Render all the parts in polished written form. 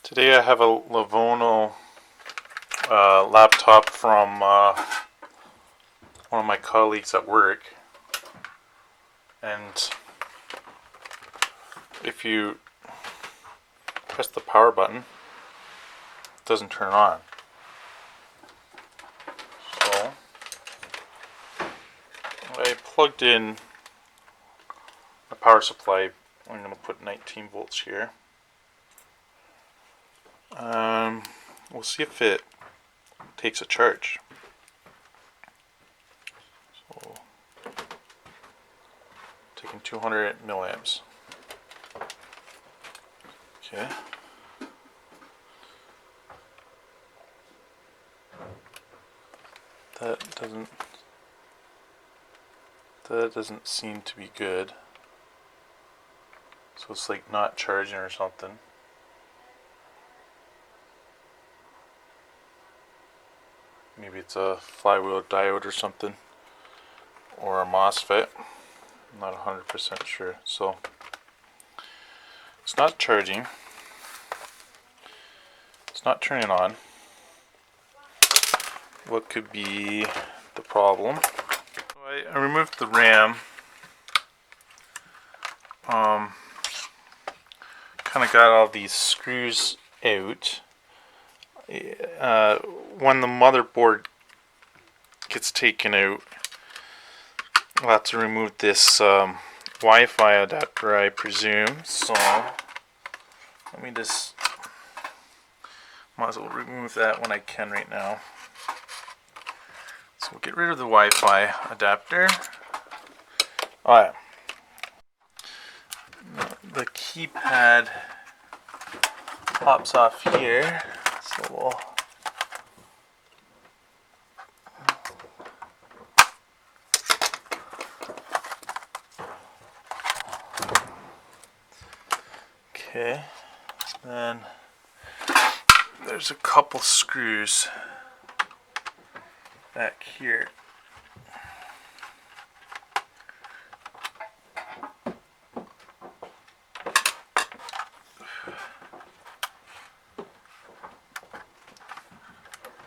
Today I have a Lenovo laptop from one of my colleagues at work, and if you press the power button, it doesn't turn on. So I plugged in the power supply. I'm going to put 19 volts here. We'll see if it takes a charge. So, taking 200 milliamps. Okay. That doesn't seem to be good. So it's like not charging or something. Maybe it's a flywheel diode or something, or a MOSFET. I'm not 100% sure. So it's not charging. It's not turning on. What could be the problem? So I removed the RAM. Kind of got all these screws out. When the motherboard gets taken out, I'll have to remove this Wi-Fi adapter, I presume. So let me just, might as well remove that when I can right now. So we'll get rid of the Wi-Fi adapter. Alright. The keypad pops off here. So we'll okay, then there's a couple screws back here.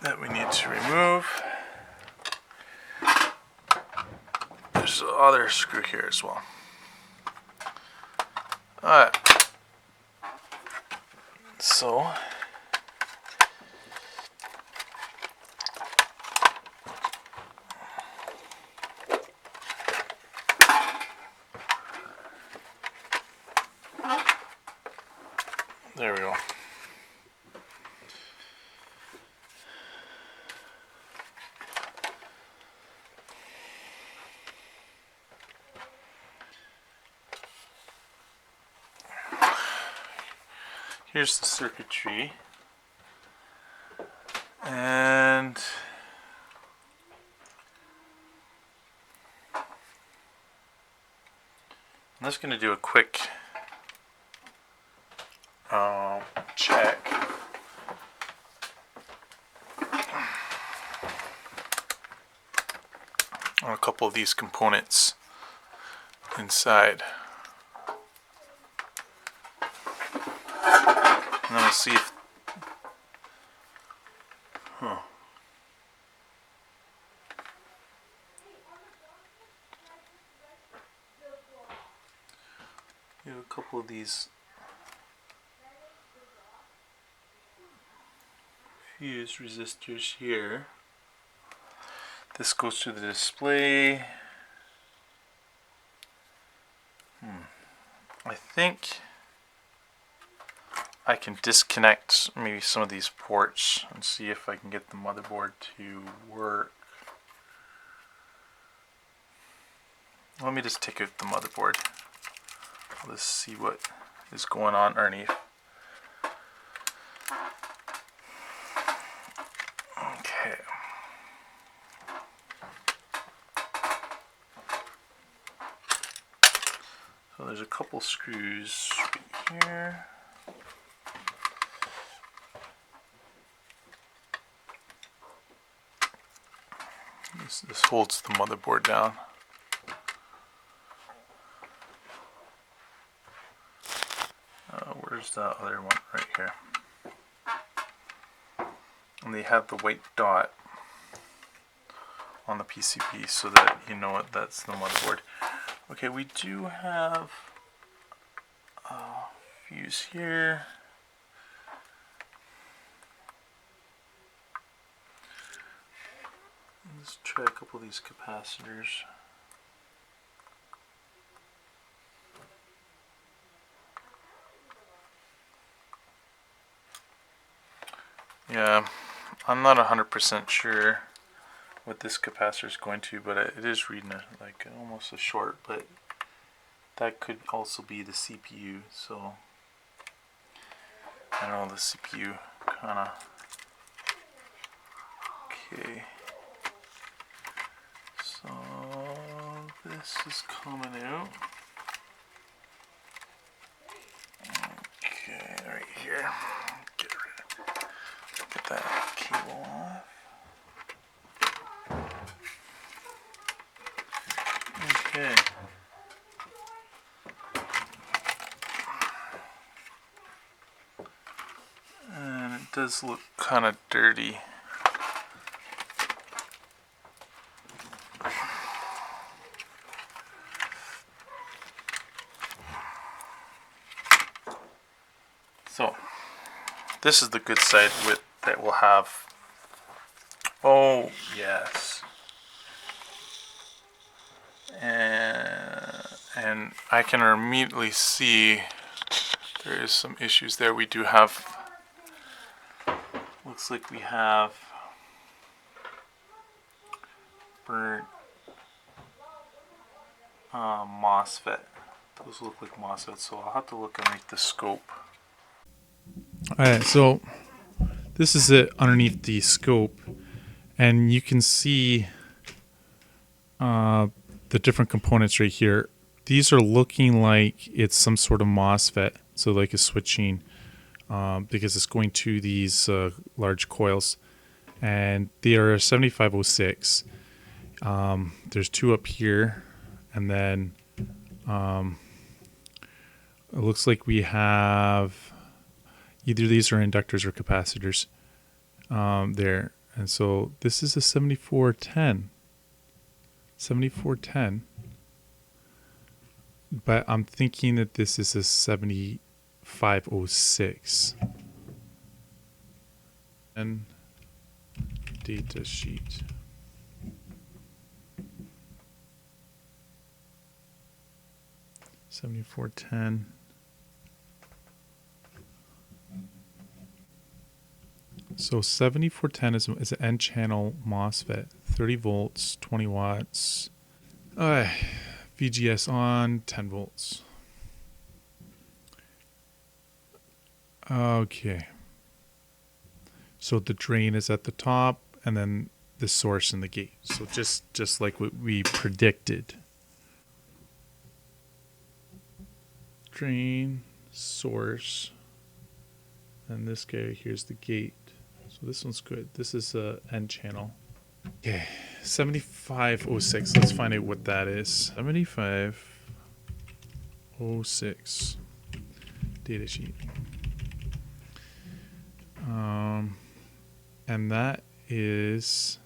That we need to remove. There's the other screw here as well. Alright. So there we go. Here's the circuitry, and I'm just going to do a quick check. On a couple of these components inside. And then we'll see if you have a couple of these fuse resistors here. This goes to the display. I think I can disconnect maybe some of these ports and see if I can get the motherboard to work. Let me just take out the motherboard. Let's see what is going on underneath. Okay. So there's a couple screws right here. This holds the motherboard down. Where's the other one? Right here. they have the white dot on the PCB so that you know what that's the motherboard. Okay, we do have a fuse here. Let's try a couple of these capacitors. Yeah, I'm not 100% sure what this capacitor is going to, but it is reading like almost a short, but that could also be the CPU, so I know the CPU kinda. Okay, so this is coming out. Okay, right here. Get that cable off. Okay. And it does look kind of dirty. So, this is the good side with that we'll have. Oh, yes. And I can immediately see there is some issues there. We do have, looks like we have burnt MOSFET. Those look like MOSFETs, so I'll have to look underneath the scope. Alright, so this is it underneath the scope, and you can see the different components right here. These are looking like it's some sort of MOSFET, so like a switching, because it's going to these large coils, and they are 7506. There's two up here, and then it looks like we have either these are inductors or capacitors there. And so this is a 7410. 7410. But I'm thinking that this is a 7506. And data sheet. $7410. So 7410 is an N-channel MOSFET, 30 volts, 20 watts, VGS on, 10 volts. Okay. So the drain is at the top, and then the source and the gate. So just like what we predicted. Drain, source, and this guy here's the gate. So this one's good. This is a N channel. Okay, 7506. Let's find out what that is. 7506 data sheet. And that is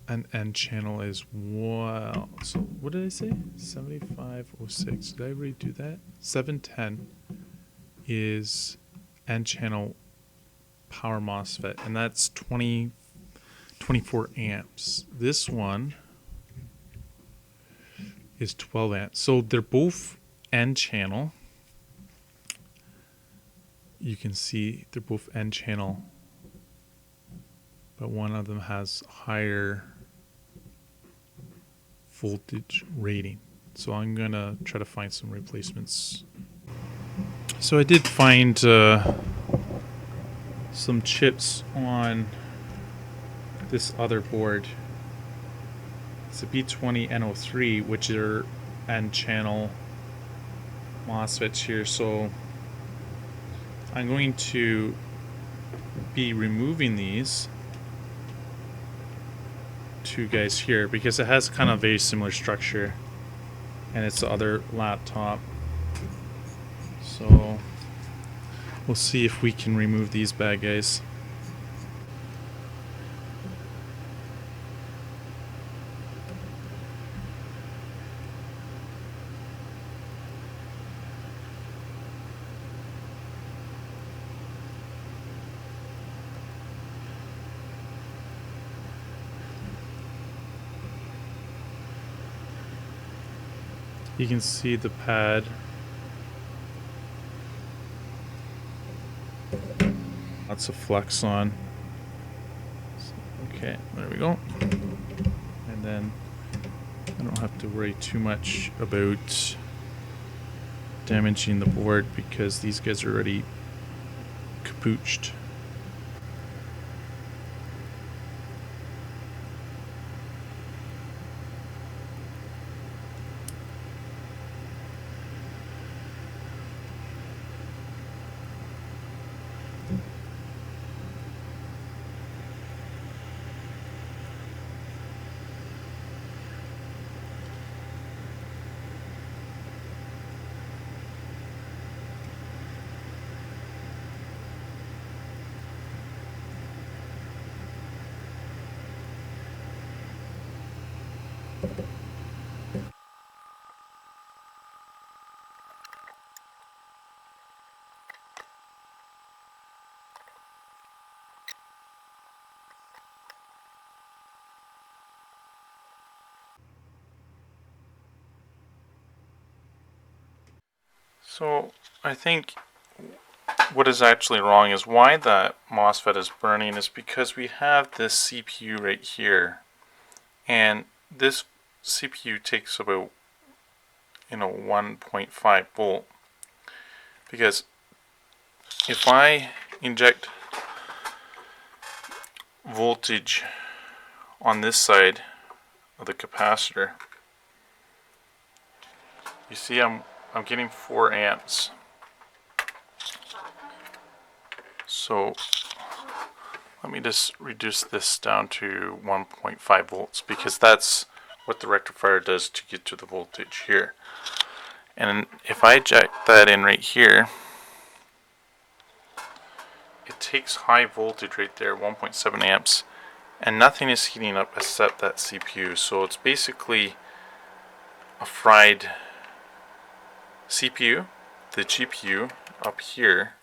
an N channel as well. So what did I say? 7506. Did I already do that? 710 is N channel power MOSFET, and that's 24 amps. This one is 12 amps. So they're both N channel. You can see they're both N channel, but one of them has higher voltage rating. So I'm gonna try to find some replacements. So I did find some chips on this other board. It's a B20N03, which are N-channel MOSFETs here. So I'm going to be removing these two guys here because it has kind of a very similar structure, and it's the other laptop. So We'll see if we can remove these bad guys. You can see the pad. Lots of flux on. Okay, there we go. And then I don't have to worry too much about damaging the board because these guys are already capooched. So I think what is actually wrong is why that MOSFET is burning is because we have this CPU right here, and this CPU takes about 1.5 volt, because if I inject voltage on this side of the capacitor, you see I'm getting 4 amps. So let me just reduce this down to 1.5 volts because that's what the rectifier does to get to the voltage here. And if I inject that in right here, it takes high voltage right there, 1.7 amps, and nothing is heating up except that CPU. So it's basically a fried CPU. The GPU up here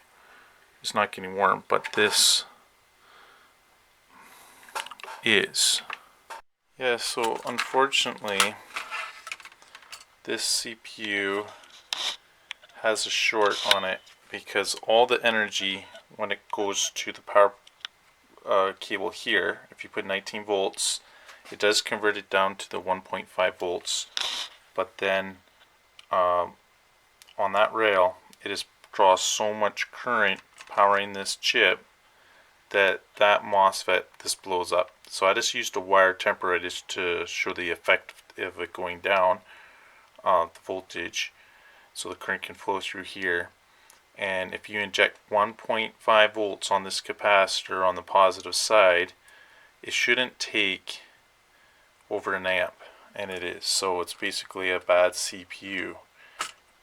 is not getting warm, but this is. Yeah, so unfortunately this CPU has a short on it because all the energy, when it goes to the power cable here, if you put 19 volts, it does convert it down to the 1.5 volts, but then on that rail it draws so much current powering this chip that MOSFET just blows up. So I just used a wire temporary just to show the effect of it going down, the voltage, so the current can flow through here. And if you inject 1.5 volts on this capacitor on the positive side, it shouldn't take over an amp, and it is. So it's basically a bad CPU,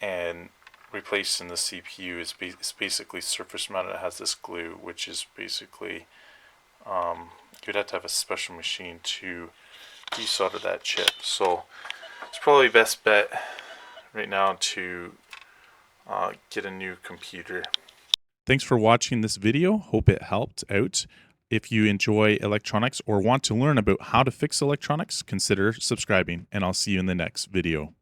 and replacing the CPU is basically surface mounted. It has this glue, which is basically you'd have to have a special machine to desolder that chip. So it's probably best bet right now to get a new computer. Thanks for watching this video. Hope it helped out. If you enjoy electronics or want to learn about how to fix electronics, consider subscribing, and I'll see you in the next video.